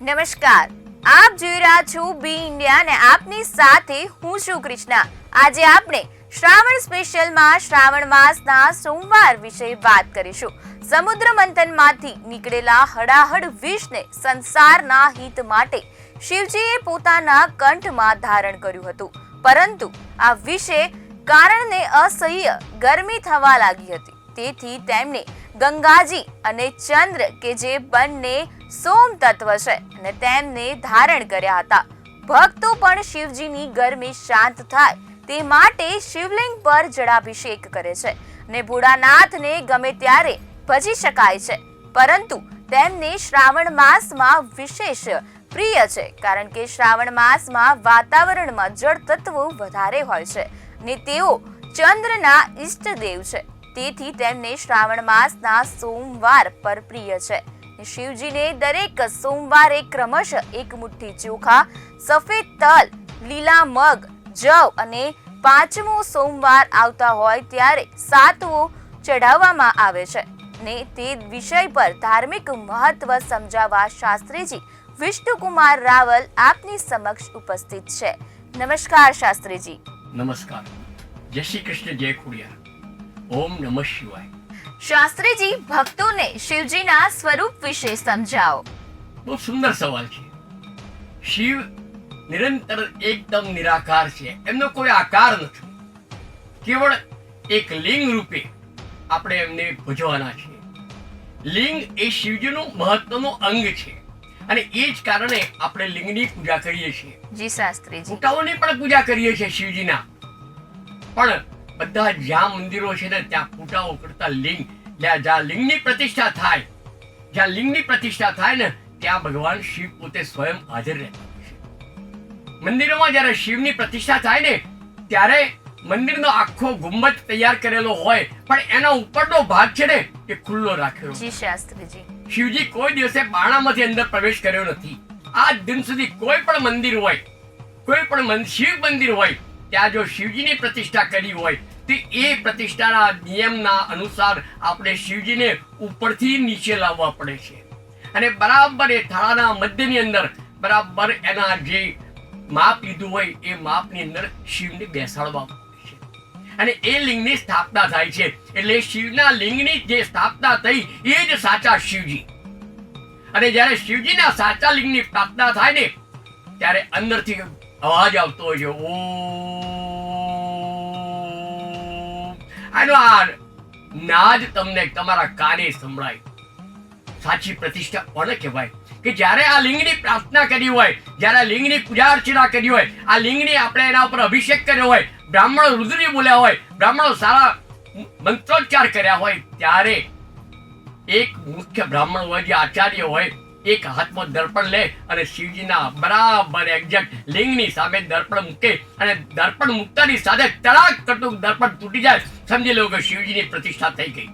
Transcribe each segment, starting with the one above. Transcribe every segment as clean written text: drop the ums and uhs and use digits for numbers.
નમસ્કાર, આપ જોઈ રહ્યા છો બી ઇન્ડિયા અને આપની સાથે હું છું કૃષ્ણા। આજે આપણે શ્રાવણ સ્પેશિયલમાં શ્રાવણ માસના સોમવાર વિશે વાત કરીશું। સમુદ્ર મંથનમાંથી નીકળેલા હડાહડ વિષને સંસારના હિત માટે શિવજીએ પોતાના કંઠમાં ધારણ કર્યું હતું, પરંતુ આ વિષે કારણે અસહ્ય ગરમી થવા લાગી હતી। તેથી તેમને ગંગાજી અને ચંદ્ર કે જે બંને સોમ તત્વ છે અને તેમને ધારણ કર્યા હતા। ભક્તો પણ શિવજીની ગરમી શાંત થાય તે માટે શિવલિંગ પર જળાભિષેક કરે છે અને ભોળાનાથને ગમે ત્યારે ભજી શકાય છે, પરંતુ તેમને શ્રાવણ માસમાં વિશેષ પ્રિય છે, કારણ કે શ્રાવણ માસમાં વાતાવરણમાં જળ તત્વો વધારે હોય છે અને તેઓ ચંદ્રના ઈષ્ટદેવ છે। તેથી તેમને શ્રાવણ માસના સોમવાર પર પ્રિય છે। શિવજીને દરેક સોમવારે ક્રમશઃ એક મુઠ્ઠી ચોખા, સફેદ તલ, લીલા મગ, જવ અને પાંચમો સોમવાર આવતા હોય ત્યારે સાતવો ચઢાવવામાં આવે છે ને તે વિષય પર ધાર્મિક મહત્વ સમજાવવા શાસ્ત્રીજી વિષ્ણુકુમાર રાવલ આપની સમક્ષ ઉપસ્થિત છે। નમસ્કાર શાસ્ત્રીજી। નમસ્કાર, જય શ્રી કૃષ્ણ, જય ખોડિયાર, ઓમ નમઃ શિવાય। શાસ્ત્રીજી, ભક્તોને શિવજીના સ્વરૂપ વિશે સમજાવો। બહુ સુંદર સવાલ છે। શિવ નિરંતર એકદમ નિરાકાર છે, એમનો કોઈ આકાર નથી, કેવળ એક લિંગ રૂપે આપણે એમને ભજવાના છે। લિંગ એ શિવજીનું મહત્વનું અંગ છે અને એ જ કારણે આપણે લિંગની પૂજા કરીએ છીએ। જી શાસ્ત્રીજી। ફૂટાઓની પણ પૂજા કરીએ છીએ શિવજીના, પણ બધા જ્યાં મંદિરો છે ને ત્યાં ફૂટાઓ કરતા લિંગ, જ્યાં લિંગની પ્રતિષ્ઠા થાય, જ્યાં લિંગની પ્રતિષ્ઠા થાય ને ત્યાં ભગવાન શિવ પોતે સ્વયં હાજર રહેતા છે। મંદિરોમાં જ્યારે શિવની પ્રતિષ્ઠા થાય ને ત્યારે મંદિરનો આખો ગુંબજ તૈયાર કરેલો હોય, પણ એના ઉપરનો ભાગ છે ને એ ખુલ્લો રાખેલો। જી શાસ્ત્રીજી। શિવજી કોઈ દિવસે બાણામાંથી અંદર પ્રવેશ કર્યો નથી। આજ દિન સુધી કોઈ પણ મંદિર હોય, કોઈ પણ શિવ મંદિર હોય, ત્યાં જો શિવજીની પ્રતિષ્ઠા કરી હોય તો એ પ્રતિષ્ઠાના નિયમના અનુસાર આપણે શિવજીને ઉપરથી નીચે લાવવા પડે છે અને બરાબર એ થાળાના મધ્યની અંદર બરાબર એના જે માપ લીધું હોય એ માપની અંદર શિવને બેસાડવા પડે છે અને એ લિંગની સ્થાપના થાય છે। એટલે શિવના લિંગની જે સ્થાપના થઈ એ જ સાચા શિવજી। અને જ્યારે શિવજીના સાચા લિંગની સ્થાપના થાય ને ત્યારે અંદરથી અવાજ આવતો હોય છે, ઓમ। આનો આ નાદ તમને તમારા કાને સંભળાય। સાચી પ્રતિષ્ઠા કોને કહેવાય કે જ્યારે આ લિંગની પ્રાર્થના કરી હોય, જ્યારે આ લિંગની પૂજા અર્ચના કરી હોય, આ લિંગની આપણે એના ઉપર અભિષેક કર્યો હોય, બ્રાહ્મણો રુદ્રી બોલ્યા હોય, બ્રાહ્મણો સારા મંત્રોચ્ચાર કર્યા હોય, ત્યારે એક મુખ્ય બ્રાહ્મણ હોય, જે આચાર્ય હોય, એક હાથમાં દર્પણ લે અને શિવજીના બરાબર એક્ઝેક્ટ લિંગની સામે દર્પણ મૂકે અને દર્પણ મૂકતાની સાથે તડાક કરતું દર્પણ તૂટી જાય, સમજી લો કે શિવજીની પ્રતિષ્ઠા થઈ ગઈ।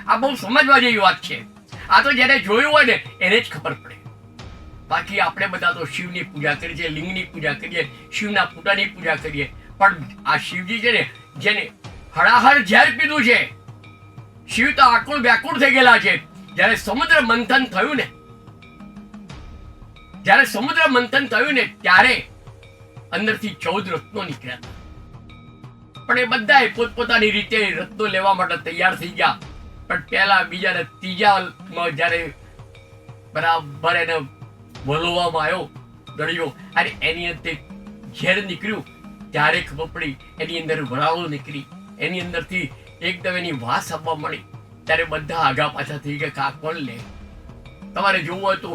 આ બહુ સમજવા જેવી વાત છે। આ તો જ્યારે જોયું હોય ને એને જ ખબર પડે। બાકી આપણે બધા તો શિવની પૂજા કરીએ છીએ, લિંગની પૂજા કરીએ, શિવના પૂટાની પૂજા કરીએ, પણ આ શિવજી છે ને જેને હળાહળ ઝેર પીધું છે, શિવ તો આકુળ વ્યાકુળ થઈ ગયેલા છે। જ્યારે સમુદ્ર મંથન થયું ને ત્યારે અંદરથી 14 રત્નો નીકળ્યા હતા, પણ એ બધાએ પોતપોતાની રીતે રત્નો લેવા માટે તૈયાર થઈ ગયા। પણ પહેલા, બીજા ને ત્રીજામાં જ્યારે બરાબર એને વલોવામાં આવ્યો દળિયો અને એની અંદર ઝેર નીકળ્યું ત્યારે ખબર પડી, એની અંદર વરાળો નીકળી, એની અંદરથી એકદમ એની વાસ આવવા મળી, ત્યારે બધા આગા પાછા થઈ ગયા, આ કોણ લે? તમારે જોવું હોય તો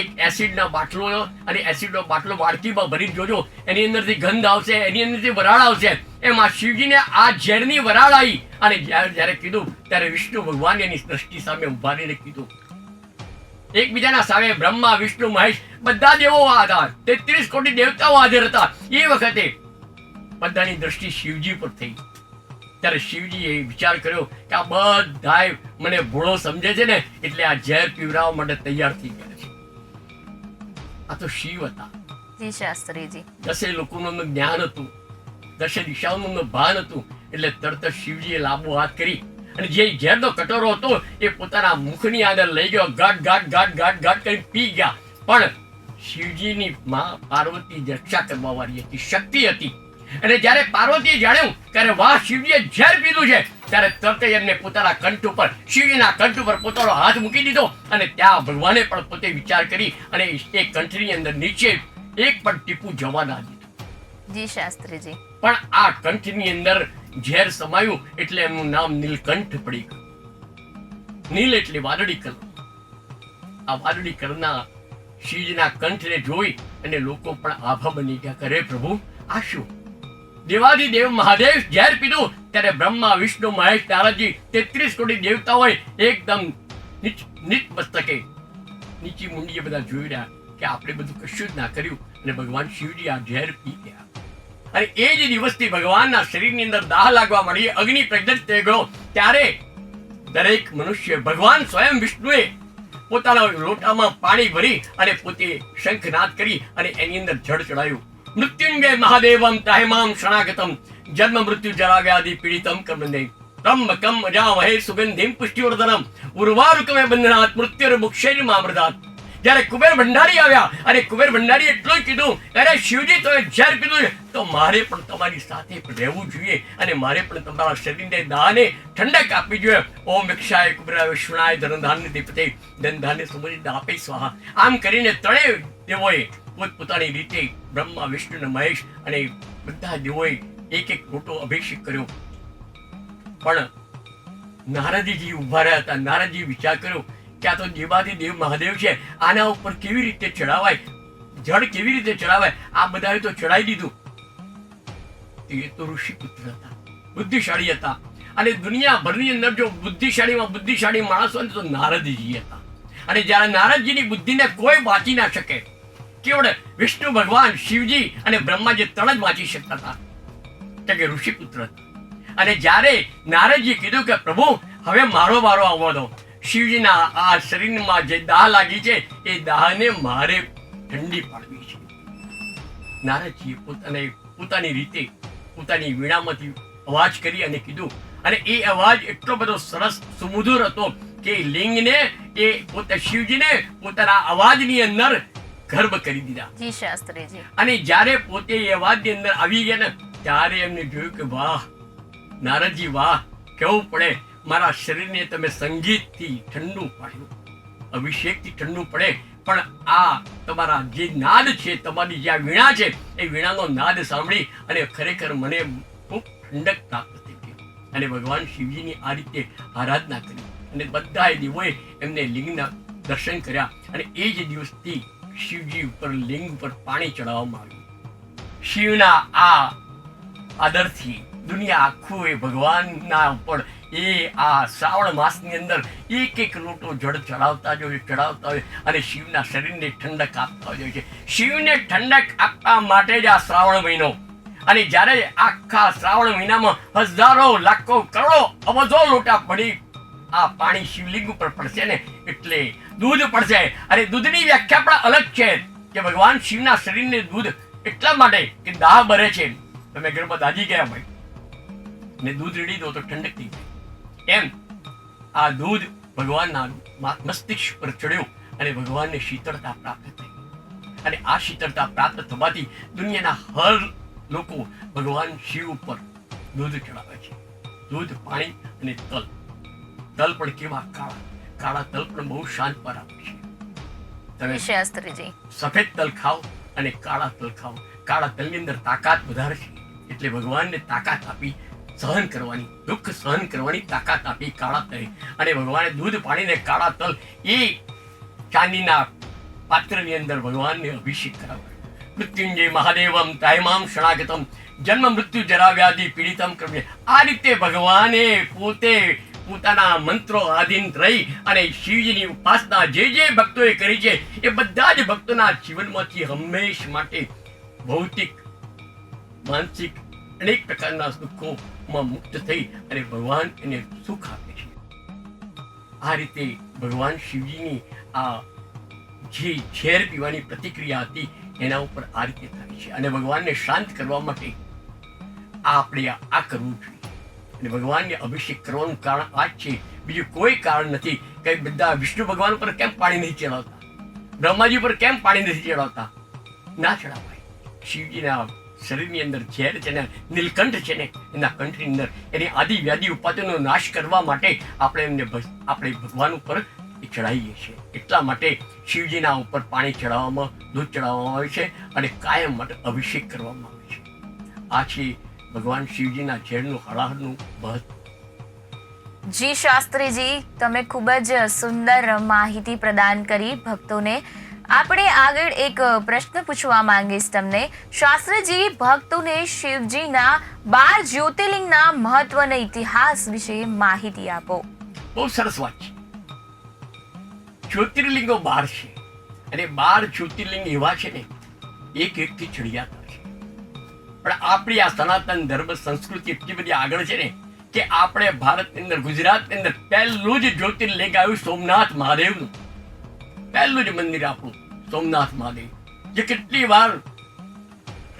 એક એસિડના બાટલો અને એસિડનો બાટલો વાડકીમાં ભરી જોજો, એની અંદરથી ગંધ આવશે, એની અંદરથી વરાળ આવશે। એમાં શિવજીને આ ઝેરની વરાળ આવી અને જ્યારે કીધું ત્યારે વિષ્ણુ ભગવાન એની દ્રષ્ટિ સામે ઉભા રહીને કીધું। એકબીજાના સામે બ્રહ્મા, વિષ્ણુ, મહેશ બધા દેવો હતા, 33 કોટી દેવતાઓ હાજર હતા। એ વખતે બધાની દ્રષ્ટિ શિવજી પર થઈ ત્યારે શિવજીએ વિચાર કર્યો કે આ બધાય મને ભોળો સમજે છે ને એટલે આ ઝેર પીવડાવવા માટે તૈયાર થઈ ગયા છે। આ તો શિવ હતા। જી શાસ્ત્રીજી। 10 લોકોનું જ્ઞાન હતું, 10 દિશાઓનું ભાન હતું, એટલે તરત જ શિવજીએ લાંબો હાથ કરી અને જે ઝેરનો કટોરો હતો એ પોતાના મુખની અંદર લઈ ગયો, ગાટ ગાટ ગાટ ગાટ ગાટ કરી પી ગયા. પણ શિવજીની માં પાર્વતી રક્ષા કરવા વાળી હતી, શક્તિ હતી. અને જ્યારે પાર્વતીએ જાણ્યું ત્યારે વાહ, શિવજીએ ઝેર પીધું છે, ત્યારે તરત જ એમને પોતાના કંઠ ઉપર, શિવજીના કંઠ ઉપર પોતાનો હાથ મૂકી દીધો. અને ત્યાં ભગવાને પણ પોતે વિચાર કરી અને એ કંઠની અંદર નીચે એક પણ ટીપું જવા ના દીધું. જી શાસ્ત્રીજી. પણ આ કંઠની અંદર ઝેર સમાયું એટલે એમનું નામ નીલકંઠ પડી ગયું. નીલ એટલે વાદળી કલર. આ વાદળી કલરના શિવજીના કંઠને જોઈ અને લોકો પણ આભા બની ગયા, કરે પ્રભુ આ શું? દેવાધિદેવ મહાદેવ ઝેર પીધું ત્યારે બ્રહ્મા, વિષ્ણુ, મહેશ, નારદજી 33 કોટી દેવતાઓએ એકદમ નીચ મસ્તકે નીચી મુંડીએ બધા જોઈ રહ્યા કે આપણે બધું કશું જ ના કર્યું અને ભગવાન શિવજી આ ઝેર પી ગયા. અને એ જ દિવસથી ભગવાનના શરીરની અંદર દાહ લાગવા મળી, અગ્નિ પ્રજ્વલિત થઈ ગયો. ત્યારે દરેક મનુષ્ય, ભગવાન સ્વયં વિષ્ણુએ પોતાના લોટામાં પાણી ભરી અને પોતે શંખનાદ કરી અને એની અંદર જળ ચડાયું. મૃત્યુંજય મહાદેવમ ત્રાહિમામ શરણાગતમ જન્મ મૃત્યુ જરા વ્યાધિ પીડિતમ કર્મંદે ત્રંબકમ અજામહે સુગંધિમ પુષ્ટિવર્ધનમ ઉર્વારુકમે બંધનાત મૃત્યુર્મુક્ષૈર્મામૃતાત. જ્યારે કુબેર ભંડારી આવ્યા અને કુબેર ભંડારી એટલું જ કીધું, અરે શિવજી તમે ઝેર પીધું તો મારે પણ તમારી સાથે રહેવું જોઈએ અને મારે પણ તમારા શરીરને દાને ઠંડક આપવી જોઈએ. ઓમ વિક્ષાય કુબેરાય વિષ્ણુનાય ધનધાન્ય દીપતે ધનધાન્ય સમુદ્ર આપે સ્વાહા. આમ કરીને ત્રણેય દેવોએ પોતપોતાની રીતે, બ્રહ્મા, વિષ્ણુ અને મહેશ અને બધા દેવોએ એક એક મોટો અભિષેક કર્યો. પણ નારદજી ઉભા રહ્યા હતા. નારદજી વિચાર કર્યો કે આ તો દેવાધિદેવ મહાદેવ છે, આના ઉપર કેવી રીતે ચડાવાય, જળ કેવી રીતે ચડાવાય? આ બધાએ તો ચડાવી દીધું. એ તો ઋષિપુત્ર હતા, બુદ્ધિશાળી હતા. અને દુનિયાભરની અંદર જો બુદ્ધિશાળીમાં બુદ્ધિશાળી માણસ હોય તો નારદજી હતા. અને જ્યારે નારદજીની બુદ્ધિને કોઈ વાંચી ના શકે, કેવળ વિષ્ણુ ભગવાન, શિવજી અને બ્રહ્માજી ત્રણ જ વાંચી શકતા હતા, એટલે કે ઋષિપુત્ર હતા. અને જ્યારે નારદજી કીધું કે પ્રભુ હવે મારો વારો આવવા દો, શિવજીના આ શરીરમાં જે દાહ લાગી છે એ દાહને મારે ઠંડી પાડવી છે. નારદજીએ પોતાની રીતે પોતાની વીણામાંથી અવાજ કરી અને કીધું. અને એ અવાજ એટલો બધો સરસ સુમધુર હતો કે લિંગને એ પોતે શિવજીને પોતાના અવાજની અંદર ગર્ભ કરી દીધા. જી શાસ્ત્રીજી. અને જ્યારે પોતે એ અવાજની અંદર આવી ગયા ને ત્યારે એમને જોયું કે વાહ નારદજી વાહ, કેવું પડે, મારા શરીરને તમે સંગીતથી ઠંડુ પાડ્યું, અભિષેકથી ઠંડુ પડે. પણ આ તમારા જે નાદ છે, તમારી જે આ વીણા છે, એ વીણાનો નાદ સાંભળી અને ખરેખર મને ખૂબ ઠંડક પ્રાપ્ત થઈ ગઈ. અને ભગવાન શિવજીની આ રીતે આરાધના કરી અને બધાએ દેવોએ એમને લિંગના દર્શન કર્યા. અને એ જ દિવસથી શિવજી ઉપર લિંગ ઉપર પાણી ચડાવવામાં આવ્યું. શિવના આ આદરથી દુનિયા આખું એ ભગવાનના ઉપર એ આ શ્રાવણ માસની અંદર એક એક લોટો જળ ચડાવતા હોય અને શિવના શરીરને ઠંડક આપતા હોય છે. શિવને ઠંડક આપવા માટે જ આ શ્રાવણ મહિનો. અને જ્યારે આખા શ્રાવણ મહિનામાં હજારો, લાખો, કરોડો, અબજો લોટા પડી આ પાણી શિવલિંગ ઉપર પડશે ને એટલે દૂધ પડશે. અને દૂધની વ્યાખ્યા પણ અલગ છે કે ભગવાન શિવના શરીરને દૂધ એટલા માટે કે દાહ ભરે છે. તમે ઘરમાં દાજી ગયા ભાઈ ને દૂધ રેડી દો તો ઠંડક થઈ જાય. એમ આ દૂધ ભગવાનના મસ્તિષ્ક પર ચડ્યું અને ભગવાનને શીતળતા પ્રાપ્ત થઈ. અને આ શીતળતા પ્રાપ્ત થવાથી દુનિયાના હર લોકો ભગવાન શિવ ઉપર દૂધ ચડાવે છે. દૂધ, પાણી અને તલ. તલ પણ કેવા કાળા તલ પણ બહુ શાંત પર આપે છે. તમે શાસ્ત્રીજી સફેદ તલ ખાઓ અને કાળા તલ ખાઓ. કાળા તલની અંદર તાકાત વધારે છે એટલે ભગવાનને તાકાત આપી, સહન કરવાની, દુઃખ સહન કરવાની તાકાત આપી કાળા તલે. અને ભગવાને દૂધ, પાણી ને કાળા તલ એ ચાંદીના પાત્રની અંદર ભગવાનને અભિષેક કરાવ્યો. મૃત્યુંજય મહાદેવમ ત્રાહિમામ શરણાગતમ જન્મ મૃત્યુ જરા વ્યાધિ પીડિતમ કર્મે. આ રીતે ભગવાને પોતે પોતાના મંત્રો આધીન રહી અને શિવજીની ઉપાસના જે ભક્તોએ કરી છે એ બધા જ ભક્તોના જીવનમાંથી હંમેશ માટે ભૌતિક, માનસિક અનેક પ્રકારના દુઃખોમાં મુક્ત થઈ અને ભગવાન એને સુખ આપે છે. આ રીતે ભગવાન શિવજીની આ જે ઝેર પીવાની પ્રતિક્રિયા હતી એના ઉપર આ રીતે થાય છે. અને ભગવાનને શાંત કરવા માટે આપણે આ કરવું જોઈએ. અને ભગવાનને અભિષેક કરવાનું કારણ આ જ છે, બીજું કોઈ કારણ નથી. કે બધા વિષ્ણુ ભગવાન પર કેમ પાણી નથી ચડાવતા, બ્રહ્માજી પર કેમ પાણી નથી ચડાવતા? ના ચડાવાય. શિવજીના શરીરની અંદર ઝેર છે ને, નીલકંઠ છે ને, એના કંઠની અંદર એની આદિ વ્યાધિ ઉપાધિનો નાશ કરવા માટે આપણે ભગવાન ઉપર ચડાવીએ છીએ. એટલા માટે શિવજીના ઉપર પાણી ચડાવવામાં, દૂધ ચડાવવામાં આવે છે અને કાયમ માટે અભિષેક કરવામાં આવે છે. આ છે ભગવાન શિવજીના ઝેરનું હળાહળનું મહત્વ. જી શાસ્ત્રીજી, તમે ખૂબ જ સુંદર માહિતી પ્રદાન કરી ભક્તોને. આપણે આગળ એક પ્રશ્ન પૂછવા માંગીશ તમને. શાસ્ત્રીજી, ભક્તોને શિવજીના 12 જ્યોતિર્લિંગના મહત્વ અને ઇતિહાસ વિશે માહિતી આપો. બહુ સરસ વાત છે. જ્યોતિર્લિંગો 12 છે અને 12 જ્યોતિર્લિંગ એવા છે ને, એક એકથી ચડિયાતા છે. પણ આપણી આ સનાતન ધર્મ સંસ્કૃતિ એટલી બધી આગળ છે ને કે આપણે ભારતની અંદર, ગુજરાતની અંદર પહેલું જ જ્યોતિર્લિંગ આવ્યું સોમનાથ મહાદેવનું. પહેલું જ મંદિર આપણું સોમનાથ મહાદેવ, જે કેટલી વાર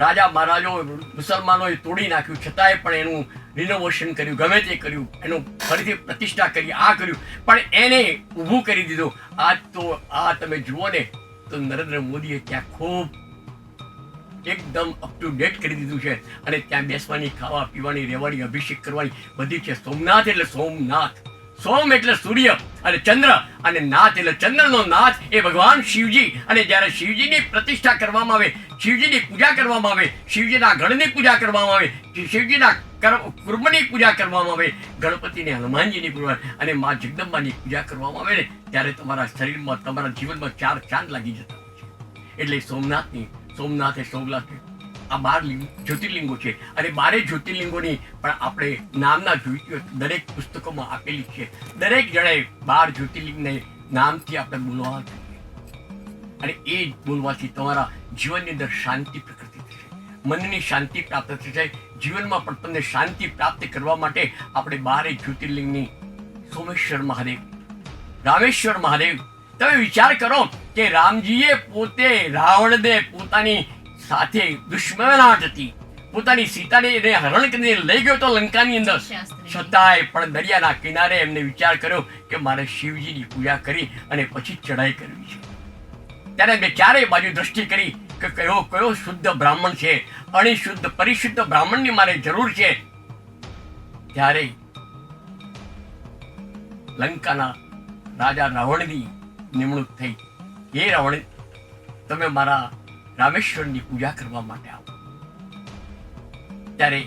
રાજા મહારાજો મુસલમાનોએ તોડી નાખ્યું, છતાંય પણ એનું રિનોવેશન કર્યું, ગમે તે કર્યું, એનું ફરીથી પ્રતિષ્ઠા કરી, આ કર્યું, પણ એને ઊભું કરી દીધું. આજ તો આ તમે જુઓ ને તો નરેન્દ્ર મોદીએ ત્યાં ખૂબ એકદમ અપ ટુ ડેટ કરી દીધું છે અને ત્યાં બેસવાની, ખાવા પીવાની, રહેવાની, અભિષેક કરવાની બધી છે. સોમનાથ એટલે સોમનાથ, સોમ એટલે સૂર્ય અને ચંદ્ર, અને નાથ એટલે ચંદ્રનો નાથ એ ભગવાન શિવજી. અને જ્યારે શિવજીની પ્રતિષ્ઠા કરવામાં આવે, શિવજીની પૂજા કરવામાં આવે, શિવજીના ગણની પૂજા કરવામાં આવે, શિવજીના કુર્મની પૂજા કરવામાં આવે, ગણપતિને, હનુમાનજીની પૂજા અને મા જગદંબાની પૂજા કરવામાં આવે ને, ત્યારે તમારા શરીરમાં, તમારા જીવનમાં 4 ચાંદ લાગી જતા હોય છે. એટલે સોમનાથ એ આ 12 જ્યોતિર્લિંગો છે અને 12 જ્યોતિર્લિંગોની પણ આપણે નામના જોઈતી હોય દરેક પુસ્તકોમાં આપેલી છે. દરેક જણાએ 12 જ્યોતિર્લિંગને નામથી આપણે બોલવા જોઈએ અને એ બોલવાથી તમારા જીવનની અંદર શાંતિ પ્રકૃતિ થશે, મનની શાંતિ પ્રાપ્ત થશે. જીવનમાં પણ તમને શાંતિ પ્રાપ્ત કરવા માટે આપણે 12 જ્યોતિર્લિંગની સોમેશ્વર મહાદેવ, રામેશ્વર મહાદેવ. તમે વિચાર કરો કે રામજીએ પોતે રાવણને પોતાની સાથે દુશ્મનાટ હતી, પોતાની સીતાને એને હરણ કરીને લઈ ગયો તો લંકાની અંદર, છતાંય પણ દરિયાના કિનારે એમને વિચાર કર્યો કે મારે શિવજીની પૂજા કરી અને પછી ચઢાઈ કરવી છે. ત્યારે મેં ચારે બાજુ દ્રષ્ટિ કરી કે કયો શુદ્ધ બ્રાહ્મણ છે, અણિશુદ્ધ પરિશુદ્ધ બ્રાહ્મણની મારે જરૂર છે. ત્યારે લંકાના રાજા રાવણની નિમણૂક થઈ. એ રાવણ, તમે મારા રામેશ્વરની પૂજા કરવા માટે આવો. ત્યારે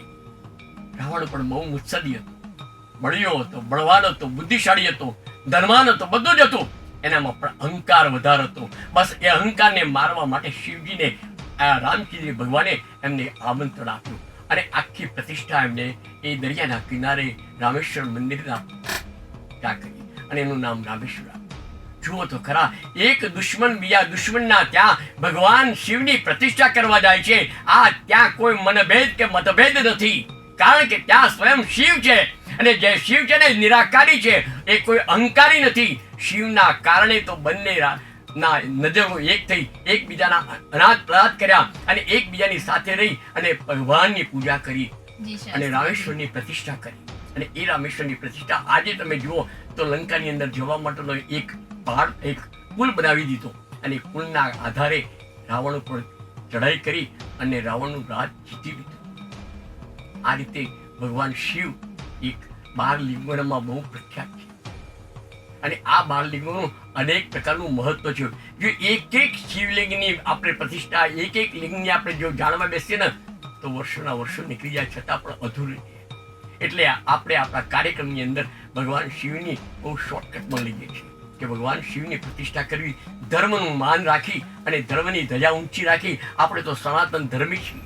રાવણ પણ બહુ મુત્સદી હતો, બળિયો હતો, બળવાન હતો, બુદ્ધિશાળી હતો, ધનવાન હતો, બધું જ હતું. એનામાં પણ અહંકાર વધારે હતો. બસ એ અહંકારને મારવા માટે શિવજીને, રામજી ભગવાને એમને આમંત્રણ આપ્યું અને આખી પ્રતિષ્ઠા એમને એ દરિયાના કિનારે રામેશ્વર મંદિરના ત્યાં કરી અને એનું નામ રામેશ્વર. જુઓ તો ખરા, એક દુશ્મન બીજા દુશ્મનના ત્યાં ભગવાન શિવની પ્રતિષ્ઠા કરવા જાય છે. આ ત્યાં કોઈ મનભેદ કે મતભેદ નથી, કારણ કે ત્યાં સ્વયં શિવ છે અને જે શિવ છે ને નિરાકારી છે, એ કોઈ અહંકારી નથી. શિવના કારણે તો બંને ના નજરો એક થઈ, એકબીજાના અનાજ પ્રદાન કર્યા અને એકબીજાની સાથે રહી અને ભગવાનની પૂજા કરી અને રામેશ્વરની પ્રતિષ્ઠા કરી. અને એ રામેશ્વરની પ્રતિષ્ઠા આજે તમે જુઓ તો લંકાની અંદર જવા માટેનો એક પહાડ, એક પુલ બનાવી દીધો અને પુલના આધારે રાવણ ઉપર ચઢાઈ કરી અને રાવણનું રાજ જીતી લીધું. આ રીતે ભગવાન શિવ એક 12 લિંગોમાં બહુ પ્રખ્યાત છે અને આ 12 લિંગોનું અનેક પ્રકારનું મહત્વ છે. જો એક શિવલિંગની આપણે પ્રતિષ્ઠા, એક લિંગની આપણે જો જાણવા બેસીએ ને તો વર્ષોના વર્ષો નીકળી જાય, છતાં પણ અધૂરી. એટલે આપણે આપણા કાર્યક્રમની અંદર ભગવાન શિવની બહુ શોર્ટકટમાં લઈએ છીએ કે ભગવાન શિવની પ્રતિષ્ઠા કરવી, ધર્મનું માન રાખી અને ધર્મની ધજા ઊંચી રાખી. આપણે તો સનાતન ધર્મી છીએ,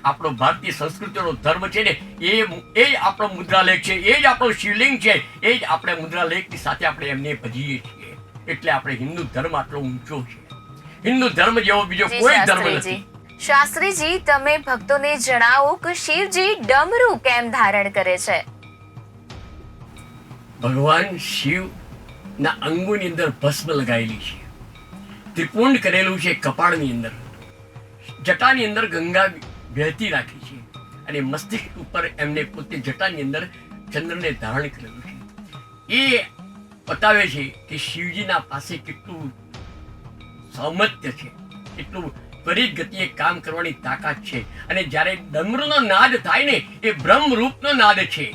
આપણો ભારતીય સંસ્કૃતિનો ધર્મ છે ને એ જ આપણો મુદ્રાલેખ છે, એ જ આપણો શિવલિંગ છે, એ જ આપણે મુદ્રાલેખની સાથે આપણે એમને ભજીએ છીએ. એટલે આપણે હિન્દુ ધર્મ આટલો ઊંચો છે. હિન્દુ ધર્મ જેવો બીજો કોઈ ધર્મ નથી. શાસ્ત્રીજી, તમે ભક્તોને જણાવો કે શિવજી ડમરું કેમ ધારણ કરે છે? ભગવાન શિવ ના અંગોની અંદર ભસ્મ લગાવેલી છે, ત્રિપુંડ કરેલું છે કપાળની અંદર, જટાની અંદર ગંગા વહેતી રાખી છે અને મસ્તિષ્ક ઉપર એમને પોતે જટાની અંદર ચંદ્રને ધારણ કરેલું છે એ બતાવે છે કે શિવજીના પાસે કેટલું સામર્થ્ય છે, કેટલું ત્વરિત ગતિએ કામ કરવાની તાકાત છે. અને જ્યારે ડમરૂનો નાદ થાય ને એ બ્રહ્મરૂપનો નાદ છે.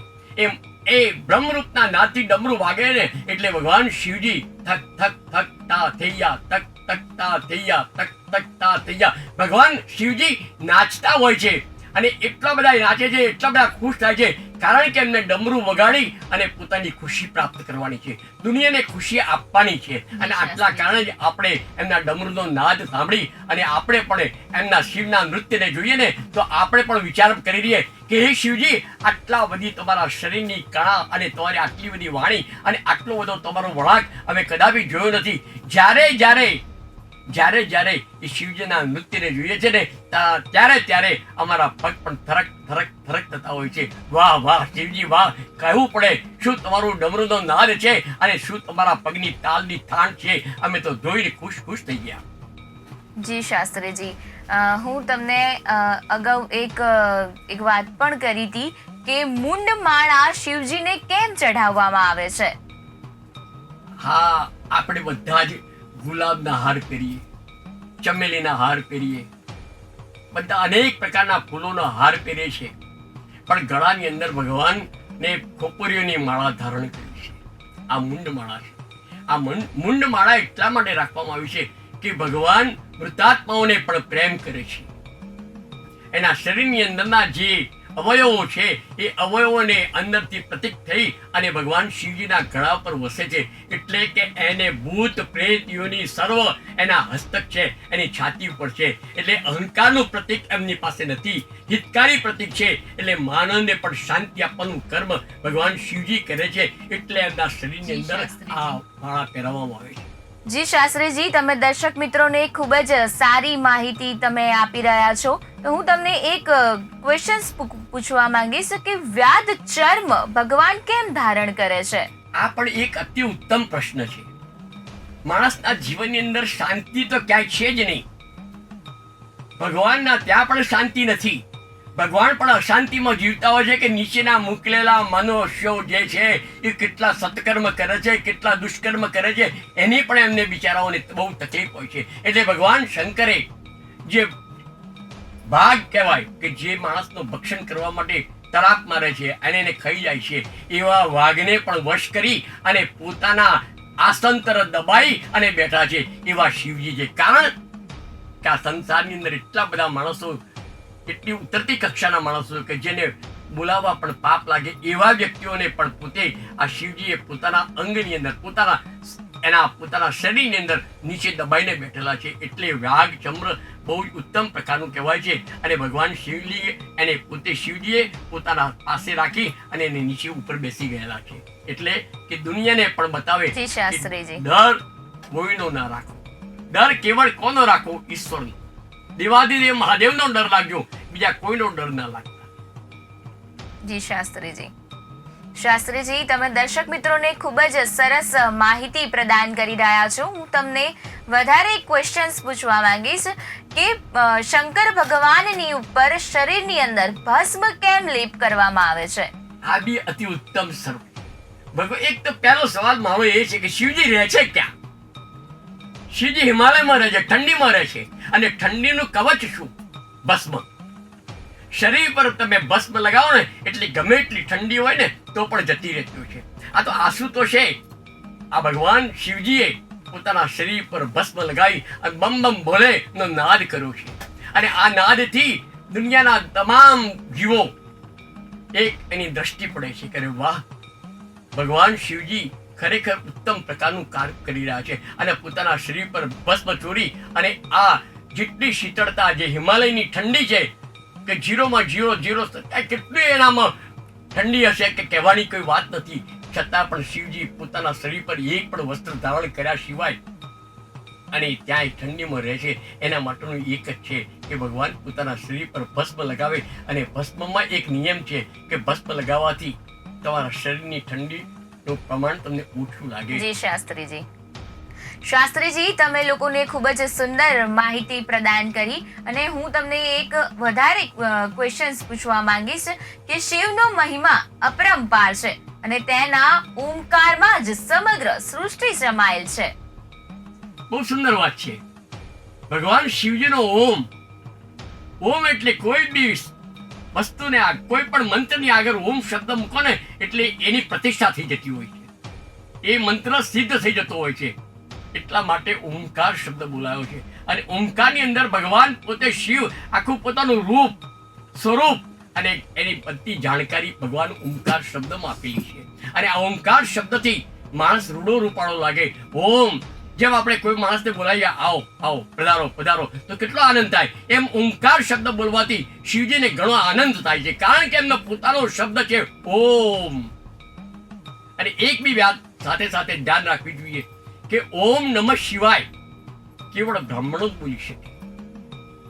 એ બ્રહ્મરૂપના નાદથી ડમરૂ વાગે ને એટલે ભગવાન શિવજી થક થક થક તા થૈયા, થક થક તા થૈયા, થક થક તા થૈયા. ભગવાન શિવજી નાચતા હોય છે અને એટલા બધા નાચે છે, એટલા બધા ખુશ થાય છે કારણ કે એમને ડમરું વગાડી અને પોતાની ખુશી પ્રાપ્ત કરવાની છે, દુનિયાને ખુશી આપવાની છે. અને આટલા કારણે જ આપણે એમના ડમરૂનો નાદ સાંભળી અને આપણે પણ એમના શિવના નૃત્યને જોઈએ ને તો આપણે પણ વિચાર કરી લઈએ કે હે શિવજી, આટલા બધી તમારા શરીરની કળા અને તમારી આટલી બધી વાણી અને આટલો બધો તમારો વળાંક અમે કદાપી જોયો નથી. જ્યારે જ્યારે એ શિવજીના નૃત્યને જોઈએ છે ને ત્યારે અમારા પગ પણ થરક થરક થરક થતા હોય છે. વાહ વાહ શિવજી વાહ, કહેવું પડે શું તમારું ડમરૂનો નાદ છે અને શું તમારા પગની તાલની થાણ છે. અમે તો જોઈને ખુશ ખુશ થઈ ગયા. જી શાસ્ત્રીજી, હું તમને અગાઉ એક વાત પણ કરી હતી કે મુંડ માળા શિવજીને કેમ ચઢાવવામાં આવે છે? હા, આપણે બધા જ ગુલાબના હાર પહેરીએ, ચમેલીના હાર પહેરીએ, બધા અનેક પ્રકારના ફૂલોનો હાર પહેરીએ છે, પણ ગળાની અંદર ભગવાનને ખોપરીઓની માળા ધારણ કરી છે. આ મુંડ માળા છે. આ મુંડ માળા એટલા માટે રાખવામાં આવી છે કે ભગવાન મૃતાત્માઓને પણ પ્રેમ કરે છે. એના શરીરની અંદરના જે અવયવો છે એ અવયવોને અંદરથી પ્રતીક થઈ અને ભગવાન શિવજીના ગળા પર વસે છે. એટલે કે એને ભૂત પ્રેત યોની સર્વ એના હસ્તક છે, એની છાતી ઉપર છે. એટલે અહંકારનું પ્રતીક એમની પાસે નથી, હિતકારી પ્રતીક છે. એટલે માનવને પણ શાંતિ આપવાનું કર્મ ભગવાન શિવજી કરે છે. એટલે એમના શરીરની અંદર આ માળા પહેરાવવામાં આવે છે. જી શાસ્ત્રીજી, તમે દર્શક મિત્રોને ખૂબ જ સારી માહિતી તમે આપી રહ્યા છો. તો હું તમને એક ક્વેશ્ચન પૂછવા માંગીશ કે વ્યાધ ચર્મ ભગવાન કેમ ધારણ કરે છે? આ પણ એક અતિ ઉત્તમ પ્રશ્ન છે. માણસના જીવનની અંદર શાંતિ તો ક્યાંય છે જ નહીં. ભગવાનના ત્યાં પણ શાંતિ નથી. ભગવાન પણ અશાંતિમાં જીવતા હોય છે કે નીચેના મોકલેલા મનુષ્યો જે છે એ કેટલા સત્કર્મ કરે છે, કેટલા દુષ્કર્મ કરે છે, એની પણ એમને બિચારાઓને બહુ તકલીફ હોય છે. એટલે ભગવાન શંકરે જે ભાગ કહેવાય કે જે માણસનું ભક્ષણ કરવા માટે તરાપ મારે છે અને એને ખાઈ જાય છે, એવા વાઘને પણ વશ કરી અને પોતાના આસન તરફ દબાઈ અને બેઠા છે એવા શિવજી છે. કારણ કે આ સંસારની અંદર એટલા બધા માણસો, એટલી ઉતરતી કક્ષાના માણસો કે જેને બોલાવવા પણ પાપ લાગે એવા વ્યક્તિઓને પણ પોતે આ શિવજીએ પોતાના અંગની અંદર, પોતાના શરીરની અંદર નીચે દબાઈને બેઠેલા છે. એટલે વાઘ ચમ્ર બહુ જ ઉત્તમ પ્રકારનું કહેવાય છે. અને ભગવાન શિવજીએ એને પોતે શિવજીએ પોતાના પાસે રાખી અને એને નીચે ઉપર બેસી ગયેલા છે. એટલે કે દુનિયાને પણ બતાવે કે ડર કોઈનો ના રાખો. ડર કેવળ કોનો રાખો? ઈશ્વરનો. દેવાદિદેવ મહાદેવનો ડર લાગ્યો, બીજા કોઈનો ડર ના લાગતા. જી શાસ્ત્રીજી. શાસ્ત્રીજી, તમે દર્શક મિત્રોને ખૂબ જ સરસ માહિતી પ્રદાન કરી રહ્યા છો. હું તમને વધારે ક્વેશ્ચન્સ પૂછવા માંગીશ કે શંકર ભગવાનની ઉપર શરીરની અંદર ભસ્મ કેમ લેપ કરવામાં આવે છે? આ બી અતિ ઉત્તમ સર્વ. એક તો પહેલો સવાલ મારો એ છે કે શિવજી રહે છે ક્યાં? શિવજી હિમાલયમાં રહે છે, ઠંડીમાં રહે છે. અને ઠંડીનું કવચ શું? ભસ્મ. શરીર પર તમે ભસ્મ લગાવો ને એટલે ગમે એટલી ઠંડી હોય ને તો પણ જતી રહેતી છે. આ તો આંસુ તો છે. આ ભગવાન શિવજીએ પોતાના શરીર પર ભસ્મ લગાવી અને બમ બમ બોલે નો નાદ કર્યો છે. અને આ નાદથી દુનિયાના તમામ જીવો એક એની દ્રષ્ટિ પડે છે કે વાહ, ભગવાન શિવજી ખરેખર ઉત્તમ પ્રકારનું કાર્ય કરી રહ્યા છે. અને પોતાના શરીર પર ભસ્મ ચોરી અને આ જેટલી શીતળતા, જે હિમાલયની ઠંડી છે કે 0 કેટલી એનામાં ઠંડી હશે કે કહેવાની કોઈ વાત નથી. છતાં પણ શિવજી પોતાના શરીર પર એક પણ વસ્ત્ર ધારણ કર્યા સિવાય અને ત્યાં ઠંડીમાં રહે છે. એના માટેનું એક જ છે કે ભગવાન પોતાના શરીર પર ભસ્મ લગાવે. અને ભસ્મમાં એક નિયમ છે કે ભસ્મ લગાવવાથી તમારા શરીરની ઠંડીનું પ્રમાણ તમને ઓછું લાગે. જી શાસ્ત્રીજી, શાસ્ત્રીજી, તમે લોકોને ખૂબ જ સુંદર માહિતી પ્રદાન કરી અને હું તમને એક વધારે ક્વેશ્ચન્સ પૂછવા માંગીશ કે શિવનો મહિમા અપરંપાર છે અને તેના ઓમકારમાં જ સમગ્ર સૃષ્ટિ સમાયેલ છે. બહુ સુંદર વાત છે. ભગવાન શિવજીનો ઓમ એટલે કોઈ બી વસ્તુને કોઈ પણ મંત્રની આગળ ઓમ શબ્દ મૂકો ને એટલે એની પ્રતિષ્ઠા થઈ જતી હોય છે. એ મંત્ર સિદ્ધ થઈ જતો હોય છે. એટલા માટે ઓમકાર શબ્દ બોલાયો છે. અને ઓમકારની અંદર ભગવાન પોતે શિવ આખું પોતાનું રૂપ, સ્વરૂપ અને એની બધી જાણકારી ભગવાન ઓમકાર શબ્દમાં આપેલી છે. અને આ ઓમકાર શબ્દથી માણસ રૂડો રૂપાળો લાગે. ઓમ જેમ આપણે કોઈ માણસને બોલાવીએ, આવો આવો, પધારો પધારો, તો કેટલો આનંદ થાય. એમ ઓમકાર શબ્દ બોલવાથી શિવજીને ઘણો આનંદ થાય છે, કારણ કે એમનો પોતાનો શબ્દ છે ઓમ. અને એક બી વાત સાથે સાથે ધ્યાન રાખવી જોઈએ કે ઓમ નમઃ શિવાય કેવળ બ્રાહ્મણો જ બોલી શકે,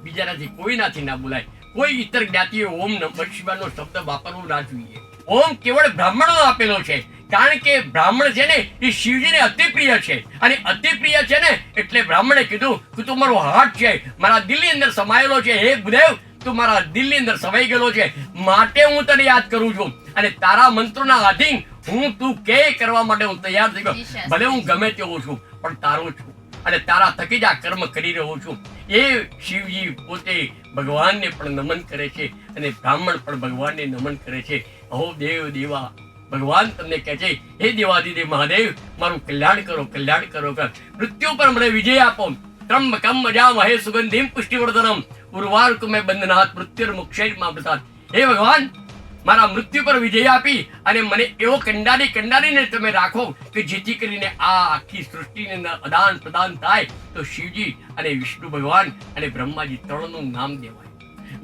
બીજાનાથી કોઈનાથી ના બોલાય. કોઈ ઇતર જ્ઞાતિએ ઓમ નમઃ શિવાયનો શબ્દ વાપરવો ના જોઈએ. ઓમ કેવળ બ્રાહ્મણો આપેલો છે, કારણ કે બ્રાહ્મણ છે ને એ શિવજીને અતિ પ્રિય છે. અને અતિ પ્રિય છે ને એટલે બ્રાહ્મણે કીધું કે તું મારો હાર્ટ છે, મારા દિલની અંદર સમાયેલો છે. હે ગુરુદેવ, તું મારા દિલની અંદર સમાઈ ગયેલો છે, માટે હું તને યાદ કરું છું. અને તારા મંત્રોના આધીન હું તું કે કરવા માટે હું તૈયાર થઈ ગયો. ભલે હું ગમે તેવો છું પણ તારો છું અને તારા થકી જ આ કર્મ કરી રહ્યો છું. એ શિવજી પોતે ભગવાનને પણ નમન કરે છે અને બ્રાહ્મણ પણ ભગવાનને નમન કરે છે. અહો દેવ દેવા, ભગવાન તમને કહે છે, હે દેવાદિદેવ મહાદેવ, મારું કલ્યાણ કરો, કલ્યાણ કરો. મૃત્યુ પર મને વિજય આપો. ત્રંબકમ મજામહે સુગંધિમ પુષ્ટિવર્ધનમ ઉર્વારુકમે બંધનાથ મૃત્યુર્મુક્ષૈર્મા પ્રસાદ. હે ભગવાન, મારા મૃત્યુ પર વિજય આપી અને મને એવો કંડારીને તમે રાખો કે જેથી કરીને આ આખી સૃષ્ટિની અંદર આદાન પ્રદાન થાય તો શિવજી અને વિષ્ણુ ભગવાન અને બ્રહ્માજી ત્રણનું નામ દેવાય.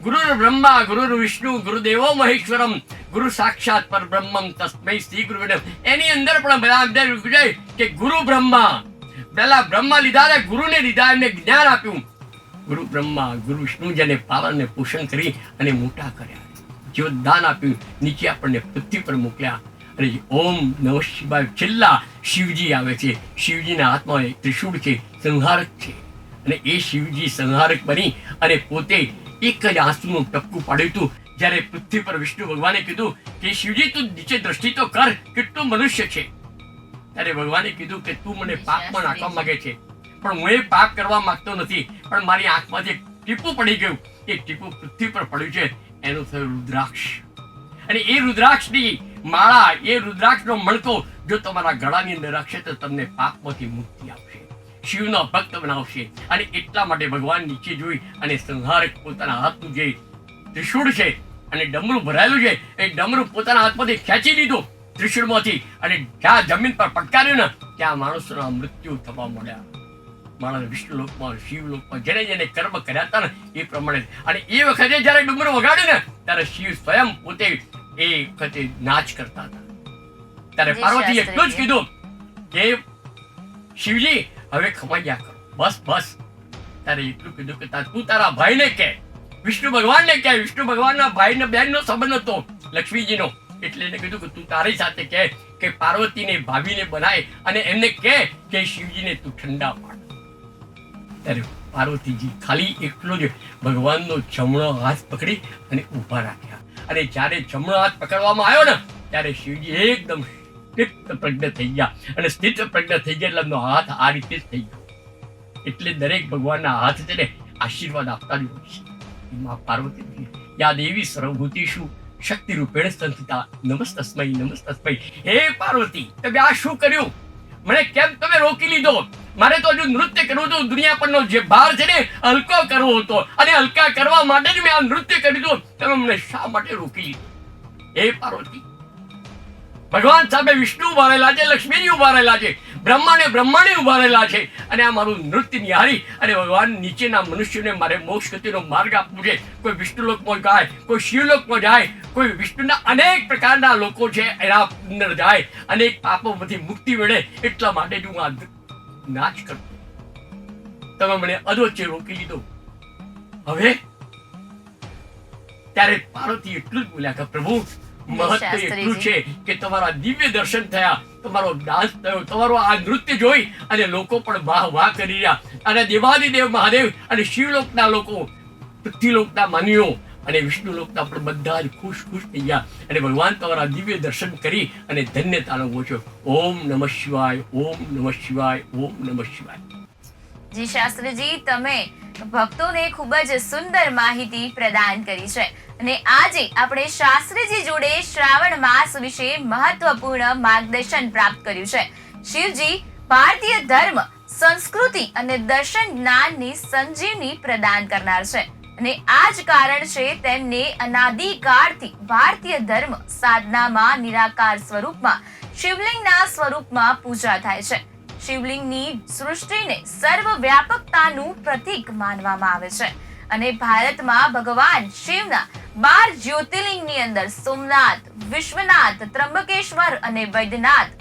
ગુરુર બ્રહ્મા ગુરુર વિષ્ણુ ગુરુદેવો મહેશ્વરમ ગુરુ સાક્ષાત પર બ્રહ્મમ તસ્મૈ શ્રી ગુરુદેવ. એની અંદર પણ બધા કે ગુરુ બ્રહ્મા, પહેલા બ્રહ્મા લીધા ને ગુરુને લીધા, એમને જ્ઞાન આપ્યું. ગુરુ બ્રહ્મા ગુરુ વિષ્ણુ જેને પાલન ને પોષણ કરી અને મોટા કર્યા, જીવદાન આપ્યું, નીચે આપણને પૃથ્વી પર મોકલ્યા. અને ઓમ નમઃ શિવાય છેલ્લા શિવજી આવે છે. શિવજીના હાથમાં એક ત્રિશૂળ છે, સંહારક છે. અને એ શિવજી સંહારક બની અને પોતે એક જ આંસુનું ટપકું પાડ્યું હતું. જ્યારે પૃથ્વી પર વિષ્ણુ ભગવાને કીધું કે શિવજી તું નીચે દ્રષ્ટિ તો કર, કેટલું મનુષ્ય છે. ત્યારે ભગવાને કીધું કે તું મને પાપમાં નાખવા માંગે છે, પણ હું એ પાપ કરવા માંગતો નથી. પણ મારી આંખમાંથી એક ટીપું પડી ગયું, એ ટીપું પૃથ્વી પર પડ્યું છે, એનું થયું રુદ્રાક્ષ. અને એ રુદ્રાક્ષની માળા, એ રુદ્રાક્ષનો મણકો જો તમારા ગળાની અંદર રાખશે તો તમને પાપમાંથી મુક્તિ આપશે, શિવનો ભક્ત બનાવશે. અને એટલા માટે ભગવાન નીચે જોઈ અને સંહારક પોતાના હાથનું જે ત્રિશૂળ છે અને ડમરું ભરાયેલું છે, એ ડમરું પોતાના હાથમાંથી ખેંચી લીધું ત્રિશૂળમાંથી અને જ્યાં જમીન પર પટકાર્યું ને ત્યાં માણસોના મૃત્યુ થવા મળ્યા. માણસ વિષ્ણુલોકમાં, શિવલોકમાં જેને જેને કર્મ કર્યા હતા ને એ પ્રમાણે. અને એ વખતે જયારે ડુમરો વગાડ્યું ને ત્યારે શિવ સ્વયં પોતે એ વખતે નાચ કરતા હતા. ત્યારે પાર્વતીએ એટલું જ કીધું કે શિવજી હવે ખમાઈ ગયા કરો, બસ બસ. ત્યારે એટલું કીધું કે તું તારા ભાઈને કે, વિષ્ણુ ભગવાનને કહે. વિષ્ણુ ભગવાનના ભાઈને બહેનનો સંબંધ હતો, લક્ષ્મીજીનો. એટલે એને કીધું કે તું તારી સાથે કહે કે પાર્વતીને ભાભીને બનાય અને એમને કહે કે શિવજીને તું ઠંડા પાડ. ત્યારે પાર્વતીજી ખાલી એકલો જ ભગવાનનો જમણો હાથ પકડી અને ઊભા રાખ્યા. અને જ્યારે જમણો હાથ પકડવામાં આવ્યો ને ત્યારે શિવજી એકદમ સ્થિત પ્રજ્ઞ થઈ ગયા. અને સ્થિત પ્રજ્ઞ થઈ ગયા એટલે એમનો હાથ આ રીતે જ થઈ ગયો. એટલે દરેક ભગવાનના હાથ છે ને આશીર્વાદ આપતા જ હોય છે. માં પાર્વતી યા દેવી સર્વભૂતિષુ શક્તિ રૂપેણ સંસ્થિતા નમસ્તસ્મૈ નમસ્તસ્મૈ. હે પાર્વતી, તમે આ શું કર્યું? મને કેમ તમે રોકી લીધો? મારે તો હજુ નૃત્ય કરવું હતું, દુનિયા પરનો જે ભાર છે ને હલકો કરવો હતો, અને હલકા કરવા માટે જ મેં આ નૃત્ય કર્યું હતું. તમે મને શા માટે રોકી લીધો? હે પાર્વતી, ભગવાન સામે વિષ્ણુ ઉભા રહેલા છે, લક્ષ્મીજી ઉભા રહેલા છે, બ્રહ્માને ઉભા રહેલા છે. અને આ મારું નૃત્ય નિહાળી અને ભગવાન નીચેના મનુષ્યોને મારે મોક્ષ ગતિનો માર્ગ આપવો છે. કોઈ વિષ્ણુલોકમાં જાય, કોઈ શિવલોકમાં જાય, કોઈ વિષ્ણુના અનેક પ્રકારના લોકો છે એના અંદર જાય, અનેક પાપોમાંથી મુક્તિ મળે. એટલા માટે જ હું આ નાચ કરતો. તમે મને અધવચ્ચે રોકી લીધો. હવે ત્યારે પાર્વતી એટલું જ બોલ્યા કે પ્રભુ, મહત્વ એટલું છે કે તમારા દિવ્ય દર્શન થયા, તમારો ડાન્સ થયો, તમારો આ નૃત્ય જોઈ અને લોકો પણ વાહ વાહ કરી રહ્યા. અને દેવાદિદેવ મહાદેવ અને શિવલોકના લોકો, પૃથ્વીલોકના માનવીઓ અને વિષ્ણુલોકના પણ બધા જ ખુશ થઈ ગયા અને ભગવાન તમારા દિવ્ય દર્શન કરી અને ધન્યતા અનુભવો છો. ઓમ નમઃ શિવાય, ઓમ નમઃ શિવાય, ઓમ નમઃ શિવાય. જી શાસ્ત્રીજી, તમે ભક્તોને ખૂબ જ સુંદર માહિતી પ્રદાન કરી છે અને આજે આપણે શાસ્ત્રીજી જોડે શ્રાવણ માસ વિશે મહત્વપૂર્ણ માર્ગદર્શન પ્રાપ્ત કર્યું છે. શિવજી ભારતીય ધર્મ, સંસ્કૃતિ અને દર્શન જ્ઞાનની સંજીવની પ્રદાન કરનાર છે અને આ જ કારણ છે તેમને અનાદિકાળથી ભારતીય ધર્મ સાધનામાં નિરાકાર સ્વરૂપમાં શિવલિંગના સ્વરૂપમાં પૂજા થાય છે. શિવલિંગની સૃષ્ટિને સર્વવ્યાપકતાનું પ્રતીક માનવામાં આવે છે અને ભારતમાં ભગવાન શિવના 12 જ્યોતિર્લિંગની અંદર સોમનાથ, વિશ્વનાથ, ત્રંબકેશ્વર અને વૈદ્યનાથ,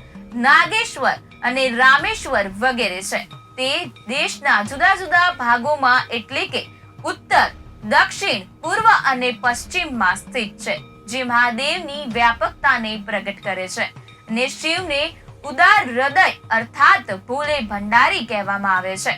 નાગેશ્વર અને રામેશ્વર વગેરે છે. તે દેશના જુદા જુદા ભાગોમાં એટલે કે ઉત્તર, દક્ષિણ, પૂર્વ અને પશ્ચિમમાં સ્થિત છે, જે મહાદેવની વ્યાપકતાને પ્રગટ કરે છે. અને શિવને ઉદાર હૃદય અર્થાત ભોલે ભંડારી કહેવામાં આવે છે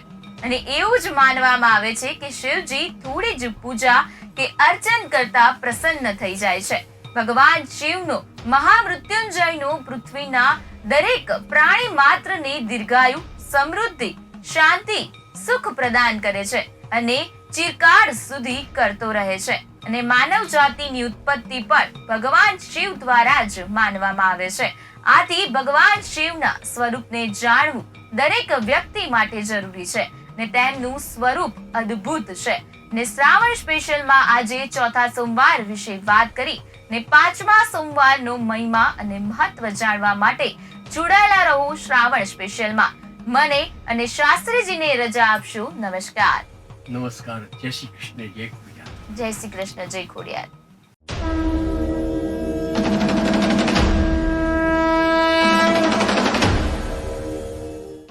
અને એવું જ માનવામાં આવે છે કે શિવજી થોડી જ પૂજા કે અર્ચન કરતા પ્રસન્ન થઈ જાય છે. ભગવાન શિવનો મહામૃત્યુંજયનો પૃથ્વીના દરેક પ્રાણી માત્રને દીર્ઘાયુ, સમૃદ્ધિ, શાંતિ, સુખ પ્રદાન કરે છે અને ચિરકાળ સુધી કરતો રહે છે. અને માનવ જાતિની ઉત્પત્તિ પણ ભગવાન શિવ દ્વારા જ માનવામાં આવે છે. આથી ભગવાન શિવના સ્વરૂપને જાણવું દરેક વ્યક્તિ માટે જરૂરી છે ને તેમનું સ્વરૂપ અદ્ભુત છે. ને શ્રાવણ સ્પેશિયલમાં આજે ચોથા સોમવાર વિશે વાત કરી ને પાંચમા સોમવારનો મહિમા અને મહત્વ જાણવા માટે જોડાયેલા રહો શ્રાવણ સ્પેશિયલમાં. મને અને શાસ્ત્રીજીને રજા આપશો. નમસ્કાર. નમસ્કાર. જય શ્રી કૃષ્ણ, જય ખોડિયાર. જય શ્રી કૃષ્ણ, જય ખોડિયાર.